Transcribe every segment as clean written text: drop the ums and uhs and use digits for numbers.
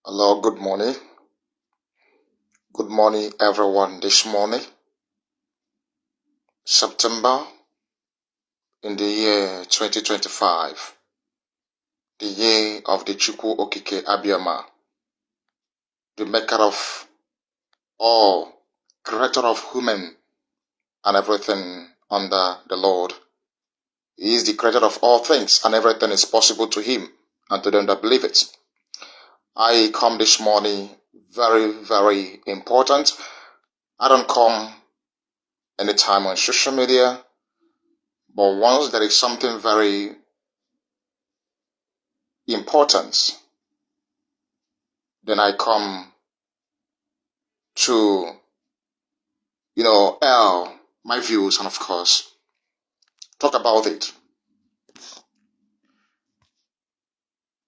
Hello, good morning. Good morning, everyone. This morning, September in the year 2025, the year of the Chukwu okike abiamma, the maker of all, creator of human and everything under the Lord. He is the creator of all things, and everything is possible to him and to them that believe it. I come this morning very, very important. I don't come anytime on social media, but once there is something very important, then I come to, air my views and, of course, talk about it.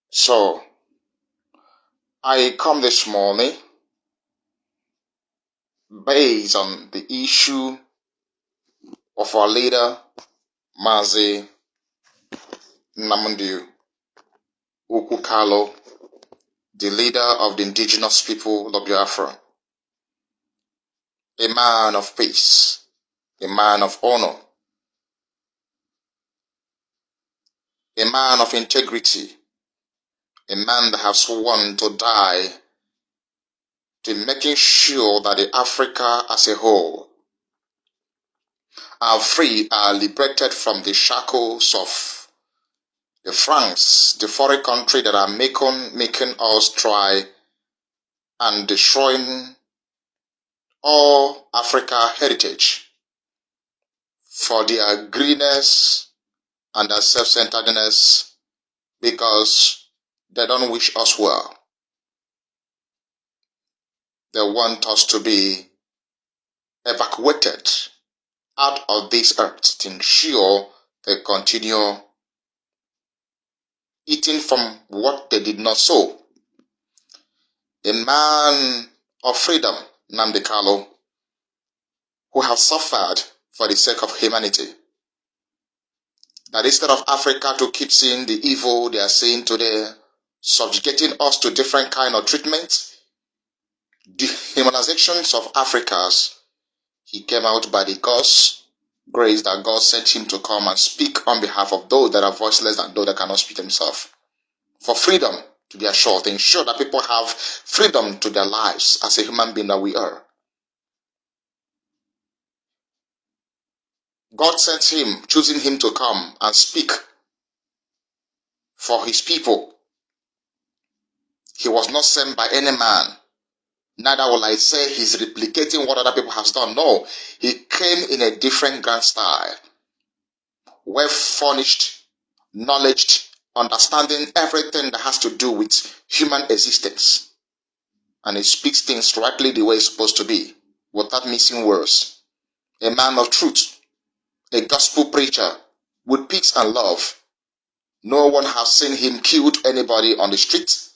So, I come this morning based on the issue of our leader, Mazi Nnamdi Ukwu Kanu, the leader of the indigenous people of Biafra, a man of peace, a man of honor, a man of integrity, a man that has sworn to die to making sure that the Africa as a whole are free, are liberated from the shackles of the France, the foreign country that are making us try and destroying all Africa heritage for their greediness and their self-centeredness, because they don't wish us well. They want us to be evacuated out of this earth to ensure they continue eating from what they did not sow. A man of freedom, Nnamdi Kanu, who has suffered for the sake of humanity. That instead of Africa to keep seeing the evil they are seeing today, subjugating us to different kind of treatment, dehumanizations of Africans, he came out by the God's grace that God sent him to come and speak on behalf of those that are voiceless and those that cannot speak themselves. For freedom to be assured, to ensure that people have freedom to their lives as a human being that we are. God sent him, choosing him to come and speak for his people. He was not sent by any man. Neither will I say he's replicating what other people have done. No, he came in a different grand style, well furnished, knowledge, understanding everything that has to do with human existence. And he speaks things rightly the way it's supposed to be, without missing words. A man of truth, a gospel preacher with peace and love. No one has seen him killed anybody on the street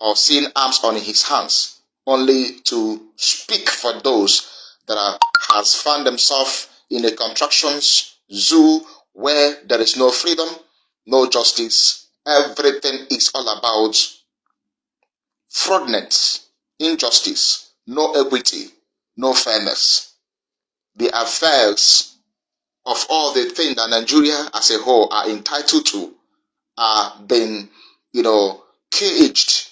or seen arms on his hands, only to speak for those that has found themselves in a contractions zoo where there is no freedom, no justice. Everything is all about fraudulence, injustice, no equity, no fairness. The affairs of all the things that Nigeria as a whole are entitled to are being, caged,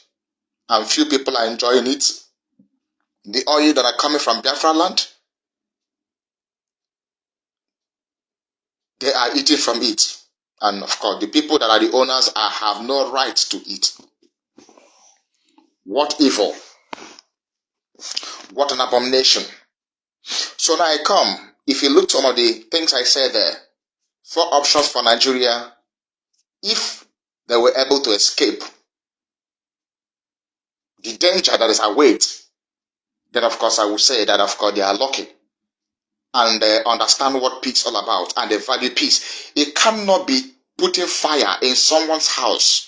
and few people are enjoying it. The oil that are coming from Biafra land, they are eating from it. And of course, the people that are the owners have no right to eat. What evil! What an abomination! So now I come. If you look at some of the things I said there, 4 options for Nigeria if they were able to escape the danger that is await, then of course I will say that of course they are lucky and they understand what peace is all about and they value peace. It cannot be putting fire in someone's house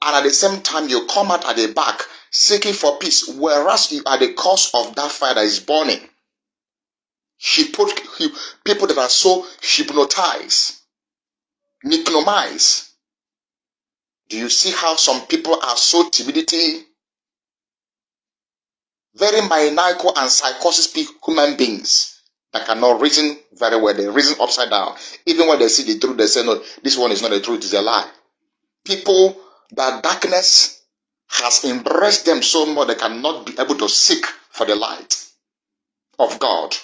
and at the same time you come out at the back seeking for peace, whereas you are the cause of that fire that is burning. People that are so hypnotized, niclomized. Do you see how some people are so timidity very maniacal and psychosis human beings that cannot reason very well. They reason upside down. Even when they see the truth, they say, no, this one is not the truth, it's a lie. People that darkness has embraced them so much they cannot be able to seek for the light of God,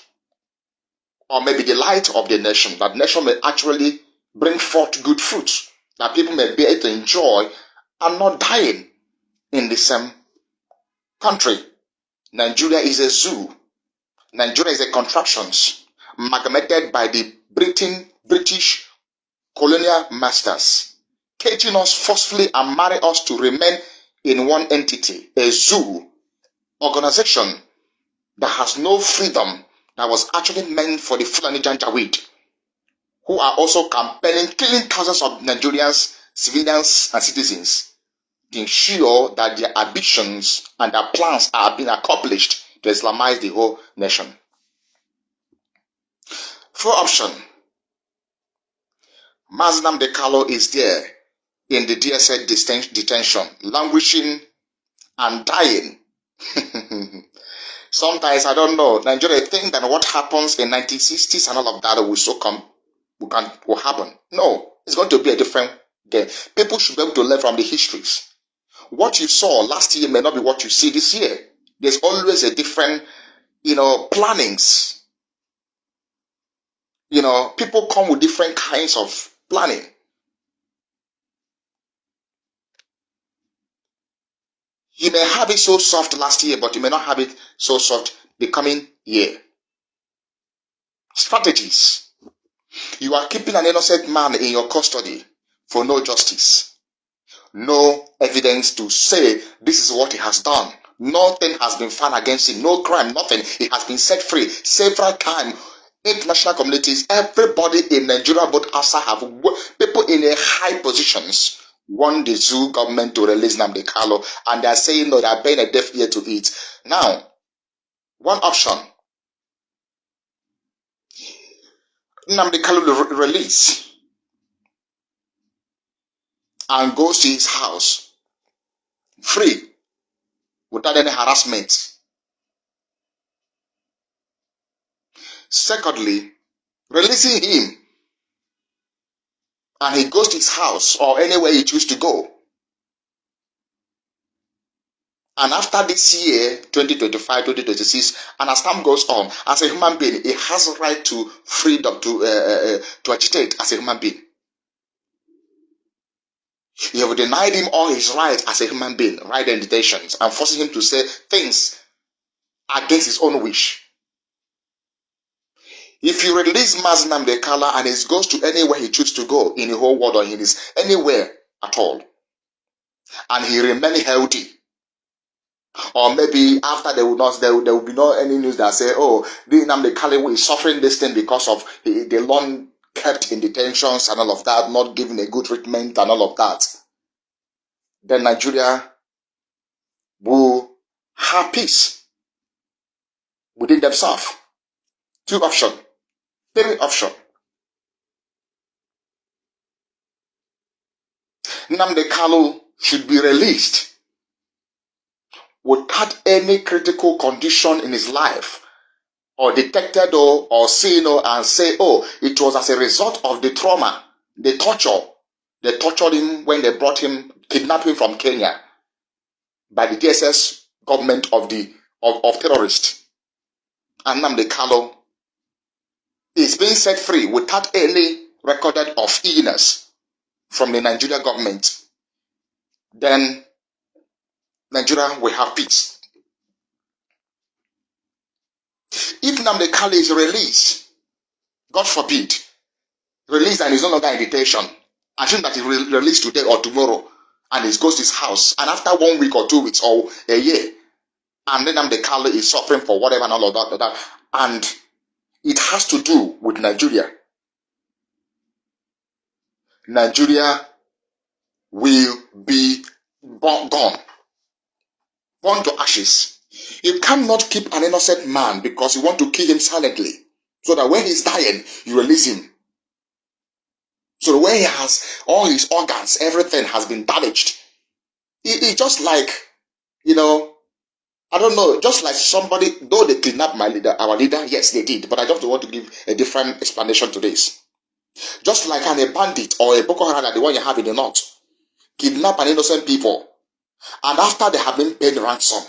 or maybe the light of the nation, that nation may actually bring forth good fruits, that people may be able to enjoy and not dying in the same country. Nigeria is a zoo. Nigeria is a contraptions amalgamated by the British colonial masters, caging us forcefully and marry us to remain in one entity, a zoo organization that has no freedom, that was actually meant for the Fulani Janjaweed, who are also campaigning, killing thousands of Nigerians, civilians and citizens, to ensure that their ambitions and their plans are being accomplished to Islamize the whole nation. Fourth option, Nnamdi Ukwu is there in the DSS detention, languishing and dying. Sometimes, I don't know, Nigeria think that what happens in 1960s and all of that will happen. No, it's going to be a different game. People should be able to learn from the histories. What you saw last year may not be what you see this year. There's always a different, plannings. People come with different kinds of planning. You may have it so soft last year, but you may not have it so soft the coming year. Strategies. You are keeping an innocent man in your custody for no justice. No evidence to say this is what he has done. Nothing has been found against him. No crime, nothing. He has been set free several times. International communities, everybody in Nigeria, both outside, have people in a high positions want the zoo government to release Nnamdi Ukwu, and they are saying no, they are paying a deaf ear to it. Now, one option, Nnamdi Ukwu release and goes to his house free without any harassment. Secondly, releasing him and he goes to his house or anywhere he chooses to go. And after this year, 2025, 2026, and as time goes on, as a human being, he has a right to freedom to agitate as a human being. You have denied him all his rights as a human being, right and detentions, and forcing him to say things against his own wish. If you release Nnamdi Ukwu and he goes to anywhere he chooses to go in the whole world or in his anywhere at all, and he remains healthy, or maybe after there will be no any news that say, oh, Nnamdi Ukwu is suffering this thing because of the long kept in detentions and all of that, not given a good treatment and all of that, then Nigeria will have peace within themselves. Two options. Third option. Nnamdi Ukwu should be released without any critical condition in his life, or detected or seen and say, oh, it was as a result of the trauma, the torture. They tortured him when they kidnapped him from Kenya by the DSS government of terrorists. And Nnamdi Ukwu is being set free without any recorded of illness from the Nigeria government. Then Nigeria will have peace. If Nnamdi Ukwu is released, God forbid, released and is no longer in detention, assume that he will be released today or tomorrow, and he goes to his house, and after 1 week or 2 weeks or a year, and then Nnamdi Ukwu is suffering for whatever and all of that, and it has to do with Nigeria. Nigeria will be gone to ashes. You cannot keep an innocent man because you want to kill him silently, so that when he's dying, you release him. So when he has all his organs, everything has been damaged. It's just like, I don't know, just like somebody, though they kidnapped my leader, our leader, yes, they did, but I just want to give a different explanation to this. Just like a bandit or a Boko Haram, like the one you have in the north, kidnap an innocent people, and after they have been paid ransom,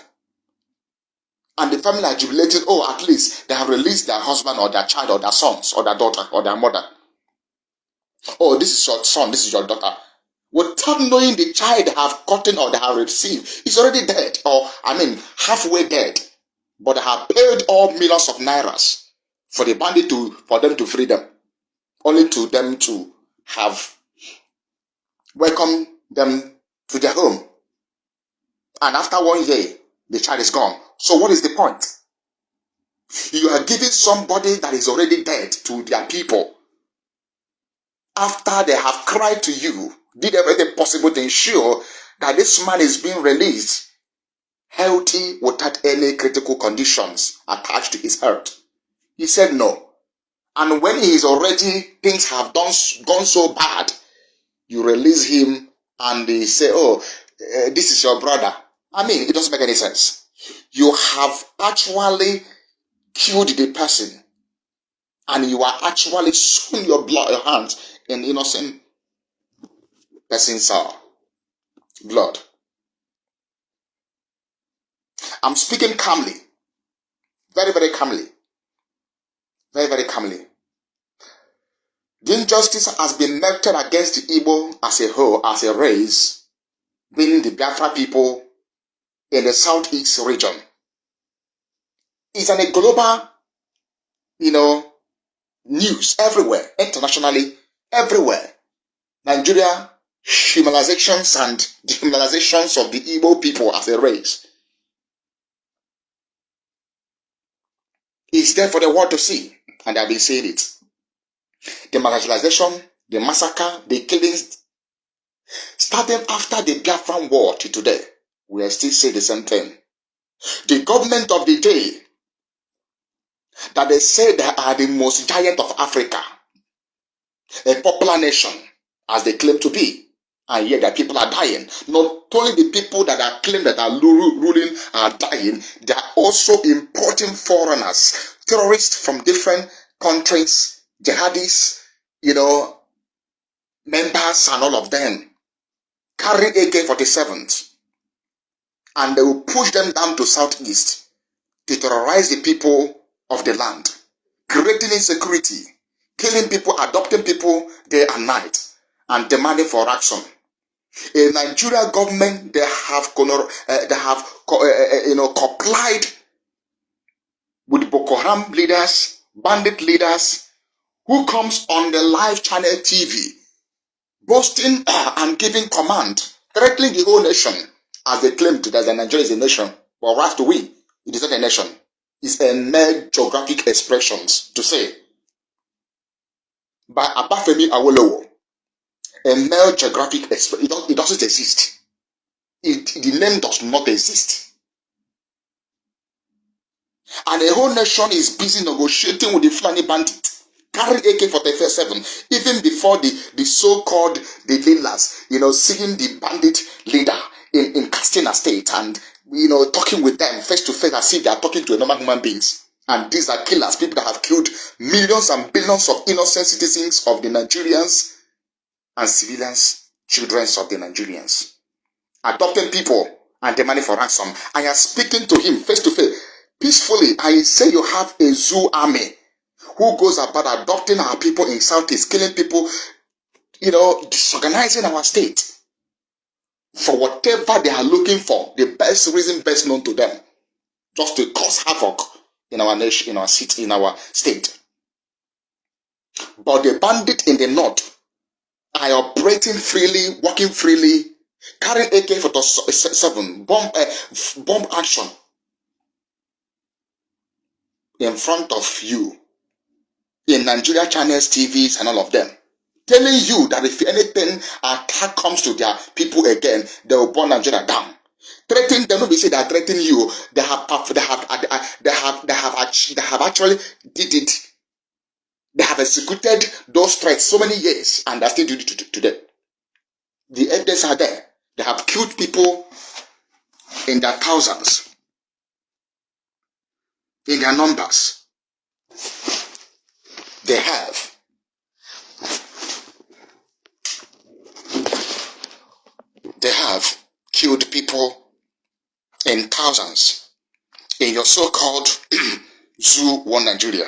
and the family are jubilating, oh, at least they have released their husband or their child or their sons or their daughter or their mother. Oh, this is your son, this is your daughter. Without knowing the child they have gotten or they have received is already dead, or halfway dead. But they have paid all millions of nairas for the bandit for them to free them, only to them to have welcomed them to their home. And after 1 year, the child is gone. So what is the point? You are giving somebody that is already dead to their people after they have cried to you, did everything possible to ensure that this man is being released healthy without any critical conditions attached to his health. He said no. And when things have gone so bad, you release him and they say, oh, this is your brother. It doesn't make any sense. You have actually killed the person, and you are actually sowing your hands in innocent person's blood. I'm speaking calmly, very, very calmly, very, very calmly. The injustice has been meted against the Igbo as a whole, as a race, being the Biafra people in the southeast region. It's a global, news everywhere, internationally, everywhere. Nigeria, humanizations and dehumanizations of the Igbo people as a race. It's there for the world to see, and I've been saying it. The marginalization, the massacre, the killings, starting after the Biafran war to today, we are still saying the same thing. The government of the day, that they say they are the most giant of Africa, a popular nation, as they claim to be, and yet their people are dying. Not only the people that are claimed that are ruling are dying, they are also importing foreigners, terrorists from different countries, jihadists, members and all of them, carry AK-47s, and they will push them down to southeast to terrorize the people of the land, creating insecurity, killing people, adopting people day and night, and demanding for action. A Nigeria government, they have complied with Boko Haram leaders, bandit leaders, who comes on the live channel TV, boasting and giving command, threatening the whole nation, as they claim that Nigeria is a nation. But right to we, it is not a nation. It's a mere geographic expressions to say. By Abafemi Awolowo, a mere geographic expression, it doesn't exist. The name does not exist. And the whole nation is busy negotiating with the Fulani bandit, carrying AK-47, even before the so-called the Lilas, seeing the bandit leader in Katsina State and, talking with them face to face as if they are talking to normal human beings. And these are killers, people that have killed millions and billions of innocent citizens of the Nigerians and civilians, children of the Nigerians. Adopting people and demanding for ransom. I am speaking to him face to face, peacefully. I say you have a zoo army who goes about adopting our people in Southeast, killing people, disorganizing our state for whatever they are looking for, the best reason best known to them, just to cause havoc in our nation, in our city, in our state. But the bandit in the north are operating freely, working freely, carrying AK-47, bomb action in front of you, in Nigeria channels, TVs, and all of them, telling you that if anything attack comes to their people again, they will burn Nigeria down. Threatening them, nobody say they are threatening you. They have actually did it. They have executed those threats so many years, and they still do it today. The evidence are there. They have killed people in their thousands. in their numbers. They have. They have killed people in thousands in your so-called Zoo One Nigeria.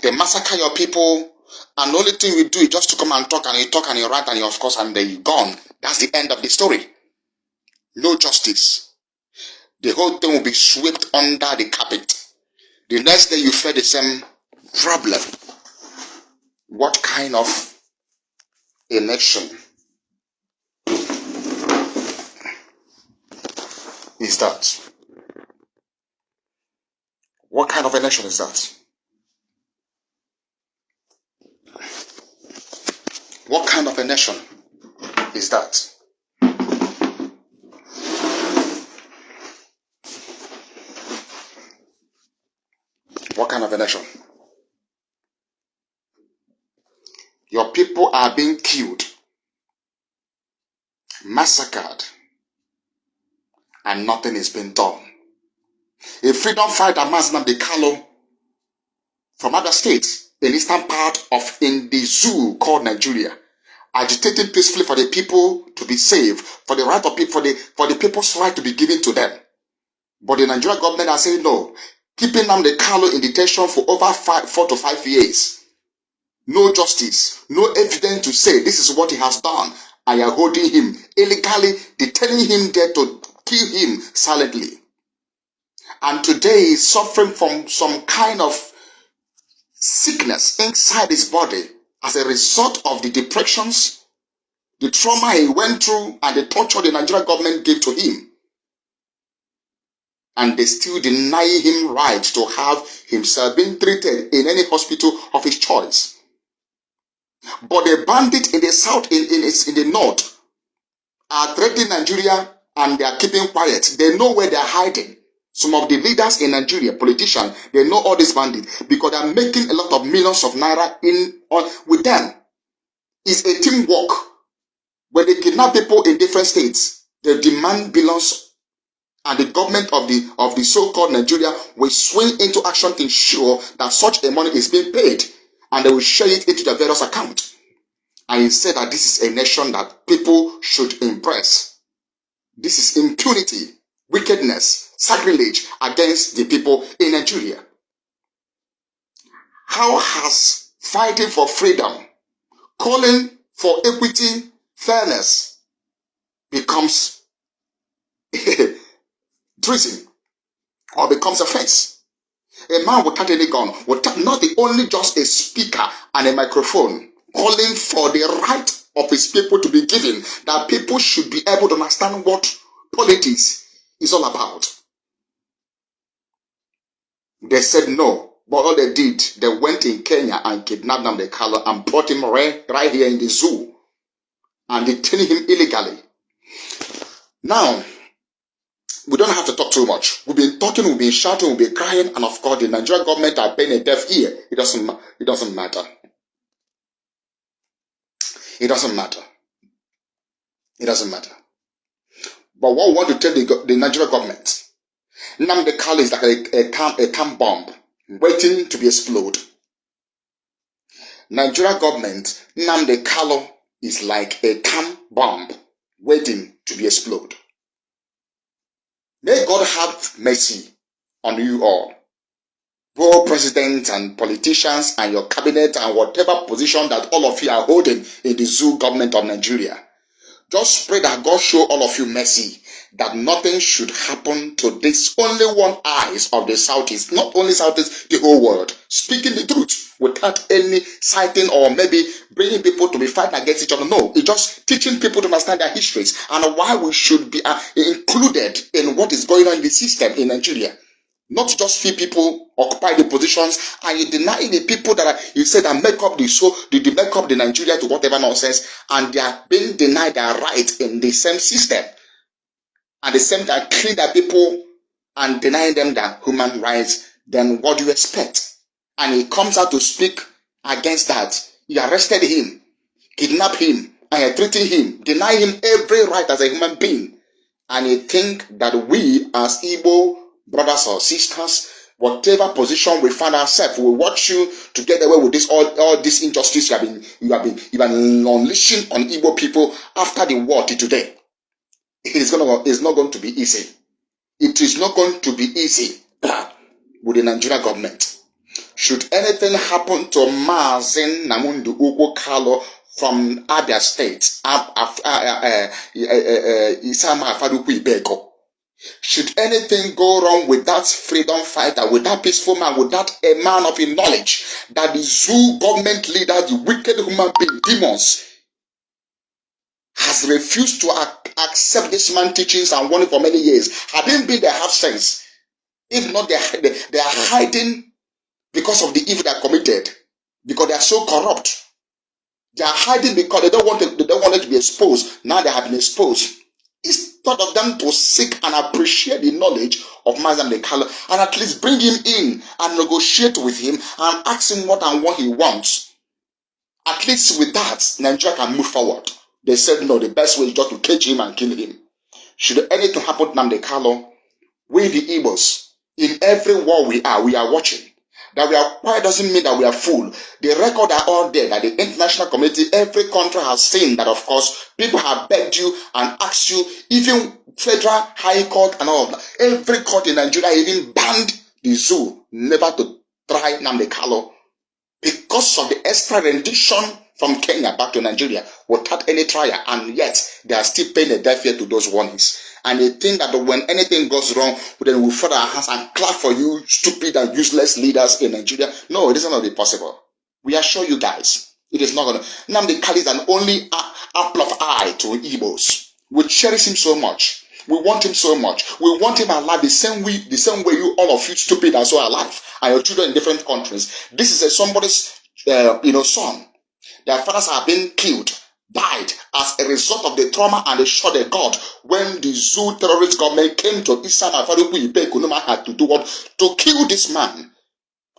They massacre your people, and the only thing we do is just to come and talk, and you talk and you write, and you of course, and then you're gone. That's the end of the story. No justice. The whole thing will be swept under the carpet. The next day you face the same problem. What kind of a nation is that? What kind of a nation is that? What kind of a nation is that? What kind of a nation? Your people are being killed, massacred, and nothing is being done. A freedom fighter, Nnamdi Ukwu from Abia State, in eastern part of in the zoo called Nigeria, agitating peacefully for the people to be saved, for the right of people, for the people's right to be given to them. But the Nigerian government are saying no, keeping Nnamdi Ukwu in detention for over 4 to 5 years. No justice, no evidence to say this is what he has done, and you are holding him illegally, detaining him there to kill him silently. And today he is suffering from some kind of sickness inside his body as a result of the depressions, the trauma he went through, and the torture the Nigerian government gave to him. And they still deny him right to have himself being treated in any hospital of his choice. But the bandits in the south, in the north, are threatening Nigeria, and they are keeping quiet. They know where they are hiding. Some of the leaders in Nigeria, politicians, they know all these bandits because they are making a lot of millions of naira with them. It's a teamwork. When they kidnap people in different states, they demand billions, and the government of the so-called Nigeria will swing into action to ensure that such a money is being paid, and they will share it into their various accounts. And he said that this is a nation that people should impress. This is impunity, wickedness, sacrilege against the people in Nigeria. How has fighting for freedom, calling for equity, fairness, becomes treason or becomes offense? A man without any gun, not only just a speaker and a microphone, calling for the right of his people to be given, that people should be able to understand what politics is all about. They said no, but all they did, they went in Kenya and kidnapped Nnamdi Ukwu and brought him right here in the zoo and detained him illegally. Now, we don't have to talk too much. We've been talking, we've been shouting, we've been crying, and of course the Nigerian government are paying a deaf ear. It doesn't matter. It doesn't matter. It doesn't matter. But what we want to tell the Nigerian government, Nnamdi Ukwu is like a time bomb waiting to be exploded. Nigerian government, Nnamdi Ukwu is like a time bomb waiting to be exploded. May God have mercy on you all, both presidents and politicians and your cabinet and whatever position that all of you are holding in the zoo government of Nigeria. Just pray that God show all of you mercy, that nothing should happen to this only one eyes of the Southeast, not only Southeast, the whole world, speaking the truth without any citing or maybe bringing people to be fighting against each other. No, it's just teaching people to understand their histories and why we should be included in what is going on in the system in Nigeria. Not just few people occupy the positions and you deny the people that you said that make up the Nigeria to whatever nonsense, and they are being denied their right in the same system. At the same time, killing their people and denying them their human rights. Then what do you expect? And he comes out to speak against that. You arrested him, kidnapped him, and you're treating him, denying him every right as a human being. And you think that we as Igbo brothers or sisters, Whatever position we find ourselves, we will watch you to get away with this all this injustice you have been unleashing on Igbo people after the war till today. It's not going to be easy. It is not going to be easy with the Nigerian government. Should anything happen to Mazi Nnamdi Ukwu Kanu from Abia State, isiama afaraukwuu ibeku, should anything go wrong with that freedom fighter, with that peaceful man, with that a man of knowledge, that the zoo government leader, the wicked human being, demons, has refused to accept this man's teachings and warning for many years. Had it been they have sense, if not they are hiding because of the evil they are committed, because they are so corrupt. They are hiding because they don't want it to be exposed. Now they have been exposed. Instead of them to seek and appreciate the knowledge of Mazi Nnamdi Kanu and at least bring him in and negotiate with him and ask him what he wants. At least with that, Nigeria can move forward. They said no, the best way is just to cage him and kill him. Should anything happen to Nnamdi Kanu, we the Igbos, in every war we are watching. That we are quiet doesn't mean that we are full. The records are all there, that the international community, every country has seen that, of course, people have begged you and asked you, even federal high court and all of that. Every court in Nigeria even banned the zoo never to try Nnamdi Kanu because of the extra rendition from Kenya back to Nigeria without any trial, and yet they are still paying a deaf ear to those warnings. And they think that when anything goes wrong, then we'll fold our hands and clap for you stupid and useless leaders in Nigeria. No, it is not be possible. We assure you guys, it is not going to. Nnamdi Kanu is an only apple of eye to Igbos. We cherish him so much. We want him so much. We want him alive the same way you, all of you stupid are so alive, and your children in different countries. This is somebody's son. Their fathers have been killed, died as a result of the trauma and the shock they got when the zoo terrorist government came to isiama afaraukwuu ibeku Umuahia to do what? To kill this man.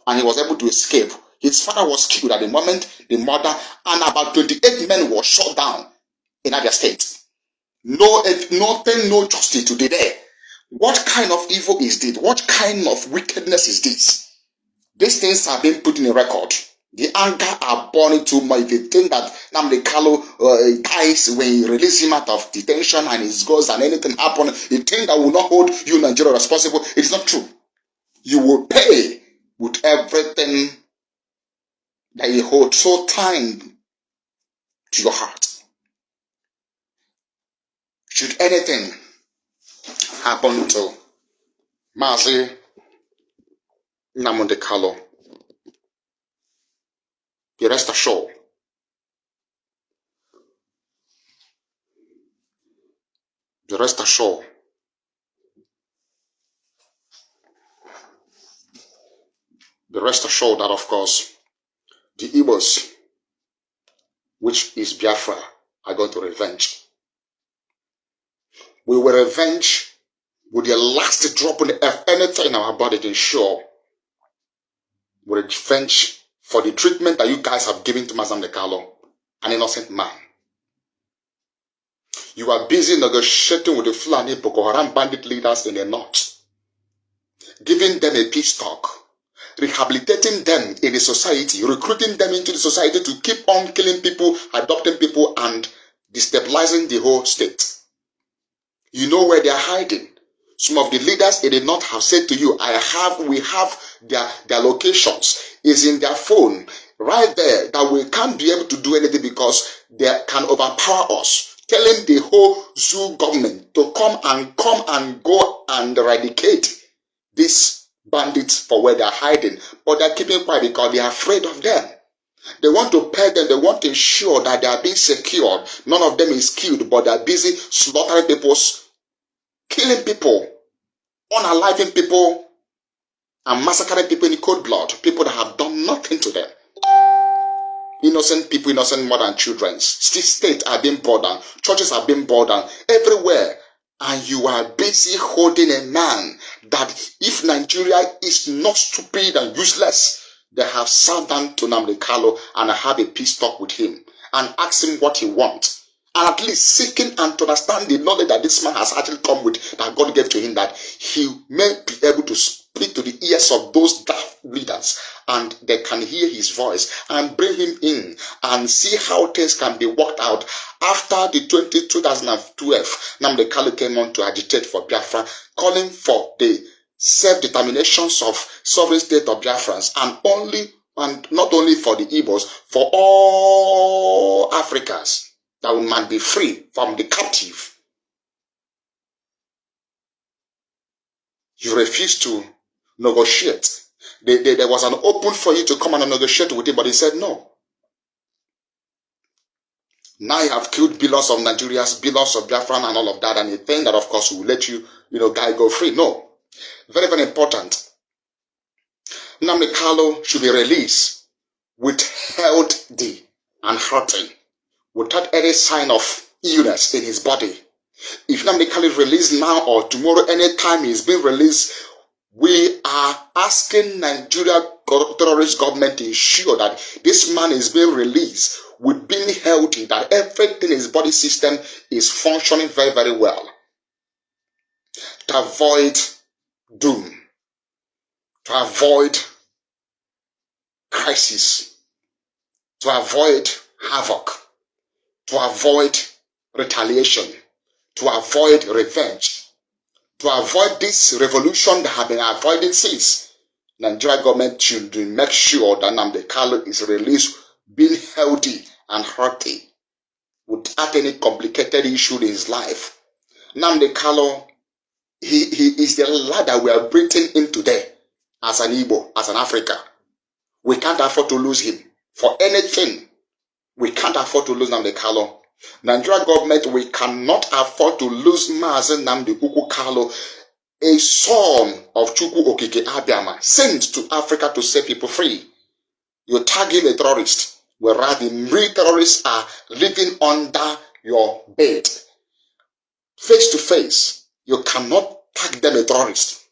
And he was able to escape. His father was killed at the moment, the mother, and about 28 men were shot down in Abia State. No justice today there. What kind of evil is this? What kind of wickedness is this? These things have been put in a record. The anger are burning too much. If you think that Nnamdi Kanu dies when you release him out of detention and he goes and anything happens, you think that will not hold you Nigeria responsible. It is not true. You will pay with everything that you hold so tight to your heart. Should anything happen to Mazi Nnamdi Kanu, be rest assured, be rest assured, that of course the Igbos, which is Biafra, are going to revenge. We will revenge with the last drop of anything in our body to ensure we revenge for the treatment that you guys have given to Mazi Nnamdi Kanu, an innocent man. You are busy negotiating with the Fulani Boko Haram bandit leaders in the north, giving them a peace talk, rehabilitating them in the society, recruiting them into the society to keep on killing people, adopting people, and destabilizing the whole state. You know where they are hiding. Some of the leaders in the north have said to you, we have their locations. Is in their phone right there, that we can't be able to do anything because they can overpower us, telling the whole zoo government to come and go and eradicate these bandits for where they are hiding. But they're keeping quiet because they are afraid of them. They want to pay them. They want to ensure that they are being secured. None of them is killed, but they are busy slaughtering people, killing people, unaliving people, and massacring people in cold blood. People that have done nothing to them. Innocent people, innocent mother and children. States are being brought down. Churches are being brought down. Everywhere. And you are busy holding a man that if Nigeria is not stupid and useless, they have sat down to Nnamdi Kanu and have a peace talk with him and ask him what he wants. And at least seeking and to understand the knowledge that this man has actually come with, that God gave to him, that he may be able to speak to the ears of those daft leaders and they can hear his voice and bring him in and see how things can be worked out. After the 2012, Nnamdi Kanu came on to agitate for Biafra, calling for the self-determinations of sovereign state of Biafrans and not only for the Igbos, for all Africans, that we might be free from the captive. You refuse to negotiate. There was an open for you to come and negotiate with him, but he said no. Now you have killed billions of Nigerians, billions of Biafran and all of that, and you think that of course will let you, guy go free. No. Very, very important. Nnamdi Kanu should be released with healthy and hearty, without any sign of illness in his body. If Nnamdi Kanu is released now or tomorrow, anytime he's being released, we are asking Nigeria terrorist government to ensure that this man is being released with being healthy, that everything in his body system is functioning very, very well. To avoid doom, to avoid crisis, to avoid havoc, to avoid retaliation, to avoid revenge, to avoid this revolution that have been avoided since. Nigeria government should make sure that Nnamdi Kanu is released being healthy and hearty without any complicated issue in his life. Nnamdi Kanu, he is the ladder we are breathing in today as an Igbo, as an Africa. We can't afford to lose him for anything. We can't afford to lose Nnamdi Kanu. Nigeria government, we cannot afford to lose mazi Nnamdi Ukwu Kanu, a son of Chukwu, okike, abiamma, sent to Africa to set people free. You tag him a terrorist, whereas the real terrorists are living under your bed. Face to face, you cannot tag them a terrorist.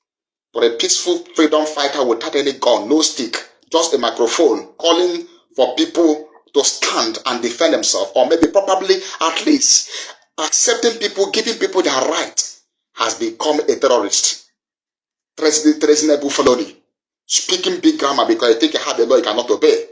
But a peaceful freedom fighter without any gun, no stick, just a microphone, calling for people to stand and defend themselves, or maybe probably at least accepting people, giving people their right, has become a terrorist. Treasonable felony, speaking big grammar because I think you have a law you cannot obey.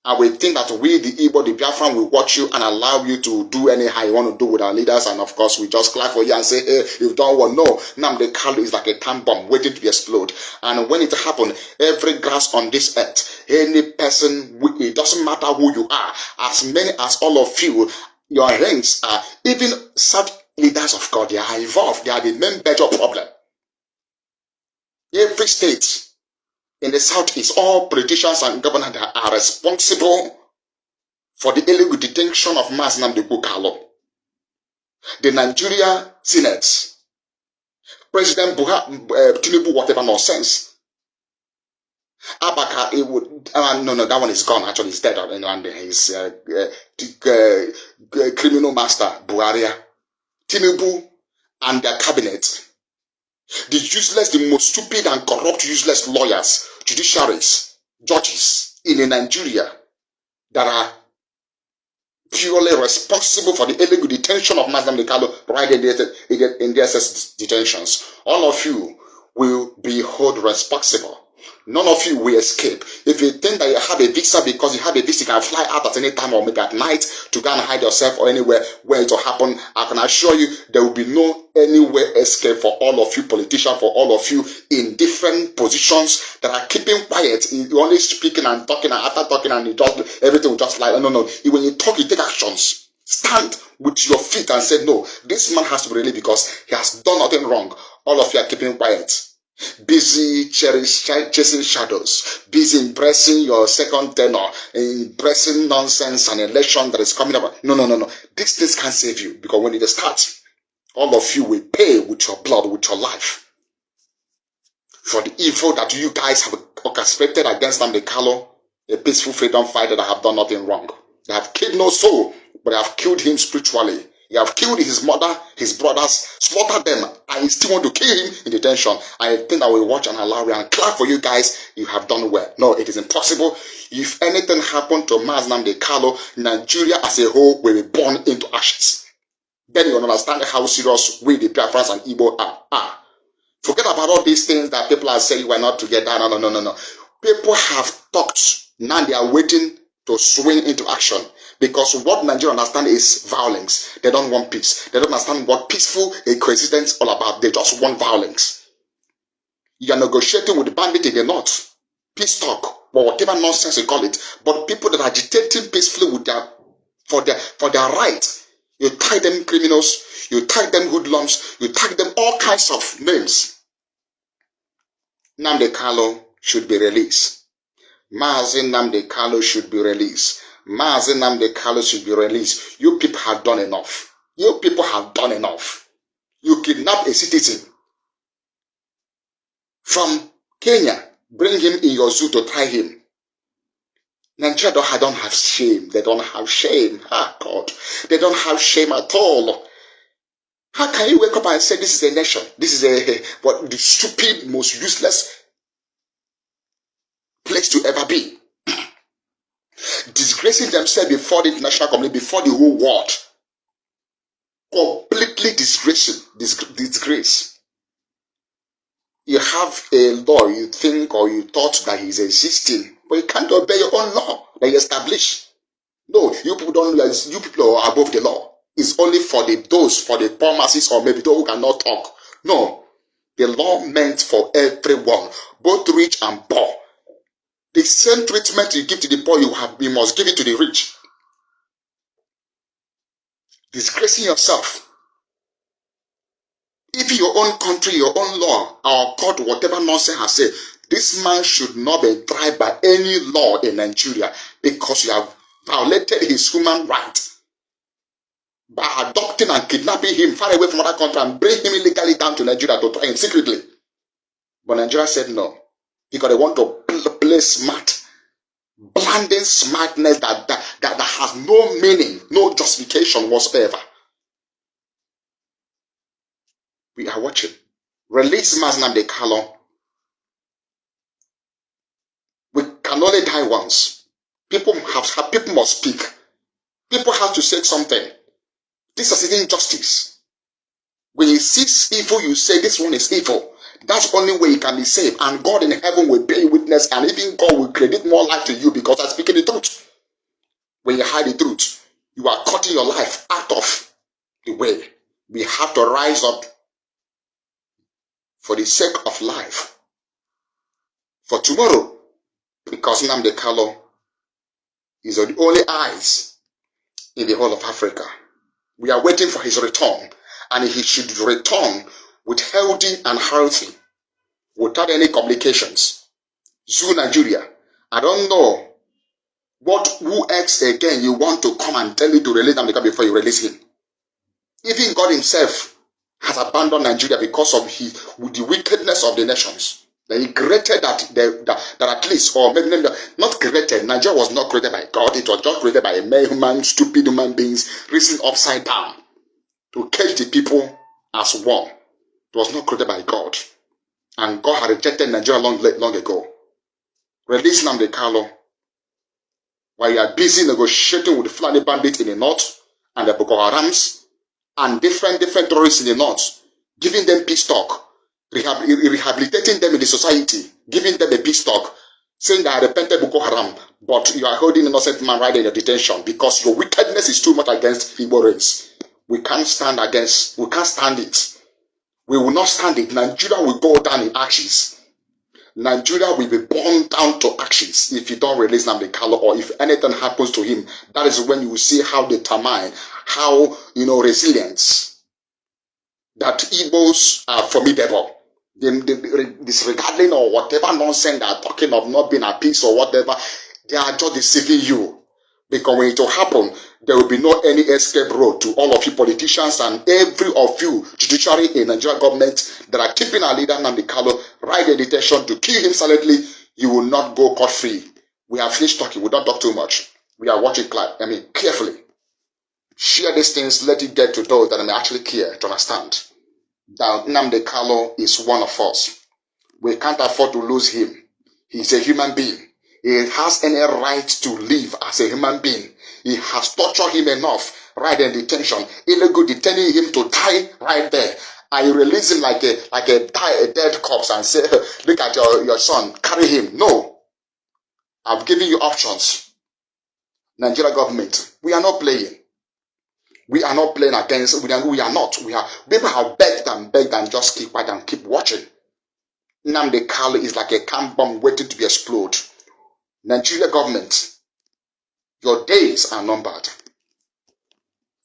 And we think that we, the Igbo, the Biafran, will watch you and allow you to do anyhow you want to do with our leaders. And of course, we just clap for you and say, hey, you've done well. No, Nnamdi Kanu is like a time bomb waiting to explode. And when it happens, every grass on this earth, any person, it doesn't matter who you are, as many as all of you, your ranks are, even such leaders of God, they are involved. They are the main major problem. Every state in the southeast, all politicians and governors are responsible for the illegal detention of mazi Nnamdi Ukwu Kanu. The Nigeria Senate, President Tinubu, whatever nonsense. Abaka, no, that one is gone. Actually, he's dead. And his criminal master, Buhari, Tinubu, and their cabinet. The useless, the most stupid and corrupt, useless lawyers, judiciaries, judges in Nigeria that are purely responsible for the illegal detention of mazi Nnamdi Kanu right in the SS detentions. All of you will be held responsible. None of you will escape. If you think that you have a visa because you have a visa, you can fly out at any time or maybe at night to go and hide yourself or anywhere where it will happen, I can assure you there will be no anywhere escape for all of you politicians, for all of you in different positions that are keeping quiet. You're only speaking and talking, and after talking and everything will just like, no. When you talk, you take actions. Stand with your feet and say, no, this man has to be released because he has done nothing wrong. All of you are keeping quiet. Busy chasing shadows, busy impressing your second tenor, impressing nonsense and election that is coming up. No. These things can't save you, because when it starts, all of you will pay with your blood, with your life, for the evil that you guys have orchestrated against Nnamdi Kanu, a peaceful freedom fighter that have done nothing wrong. They have killed no soul, but they have killed him spiritually. You have killed his mother, his brothers, slaughtered them, and you still want to kill him in detention. I think I will watch and allow you and clap for you guys. You have done well. No, it is impossible. If anything happened to mazi Nnamdi Kanu, Nigeria as a whole will be burned into ashes. Then you will understand how serious we, the Biafrans and Igbo, are. Forget about all these things that people are saying we're not together. No. People have talked. Now they are waiting to swing into action. Because what Nigeria understand is violence. They don't want peace. They don't understand what peaceful coexistence is all about. They just want violence. You are negotiating with the bandit in the north. Peace talk, or whatever nonsense you call it. But people that are agitating peacefully with for their right, you tie them criminals, you tie them hoodlums, you tie them all kinds of names. Nnamdi Kanu should be released. Mazi Nnamdi Kanu should be released. Mazi Nnamdi Kanu should be released. You people have done enough. You people have done enough. You kidnap a citizen from Kenya, bring him in your zoo to try him. Nigeria don't have shame. They don't have shame. Ah, God. They don't have shame at all. How can you wake up and say this is a nation? This is the stupid, most useless place to ever be. Disgracing themselves before the international community, before the whole world. Completely disgrace. You have a law you think or you thought that is existing, but you can't obey your own law that you establish. No, you people don't realize you people are above the law. It's only for the poor masses or maybe those who cannot talk. No, the law meant for everyone, both rich and poor. The same treatment you give to the poor, you must give it to the rich. Disgracing yourself. If your own country, your own law, our court, whatever nonsense has said, this man should not be tried by any law in Nigeria because you have violated his human right by adopting and kidnapping him far away from other country and bring him illegally down to Nigeria to try him secretly. But Nigeria said no because they want to play smart, blinding smartness that has no meaning, no justification whatsoever. We are watching. Release Nnamdi Kanu. We can only die once. People must speak. People have to say something. This is injustice. When you see evil, you say this one is evil. That's the only way you can be saved. And God in heaven will bear witness, and even God will credit more life to you because I'm speaking the truth. When you hide the truth, you are cutting your life out of the way. We have to rise up for the sake of life, for tomorrow, because Nnamdi Kanu is the only eyes in the whole of Africa. We are waiting for his return, and he should return with healthy and healthy, without any complications. Zoo Nigeria, I don't know who else again you want to come and tell you to release Nnamdi Kanu before you release him. Even God himself has abandoned Nigeria because of the wickedness of the nations. That he created that at least, or maybe not created. Nigeria was not created by God. It was just created by stupid human beings, risen upside down to cage the people as one. It was not created by God. And God had rejected Nigeria long ago. Release Nnamdi Kanu while you are busy negotiating with the Fulani bandits in the north and the Boko Harams and different terrorists in the north, giving them peace talk, rehabilitating them in the society, giving them a peace talk, saying that I repented Boko Haram, but you are holding an innocent man right in your detention because your wickedness is too much against Igbo race. We can't stand it. We will not stand it. Nigeria will go down in ashes. Nigeria will be burned down to ashes if you don't release Nnamdi Kanu, or if anything happens to him. That is when you will see how determined, how resilient that Igbos are formidable. Disregarding or whatever nonsense they are talking of not being at peace or whatever, they are just deceiving you. Because when it will happen, there will be no any escape road to all of you politicians and every of you judiciary in Nigeria government that are keeping our leader Nnamdi Kanu right in detention to kill him silently. You will not go cut-free. We have finished talking. We don't talk too much. We are watching carefully. Share these things. Let it get to those that may actually care to understand that Nnamdi Kanu is one of us. We can't afford to lose him. He's a human being. He has any right to live as a human being. He has tortured him enough right in detention. Illegal detaining him to die right there. and you release him like a dead corpse and say, look at your son, carry him. No. I've given you options. Nigeria government, we are not playing. We are not playing against, we are not. People have begged and just keep quiet and keep watching. Nnamdi Kanu is like a camp bomb waiting to be exploded. Nigeria government, your days are numbered.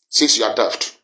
Since you are daft.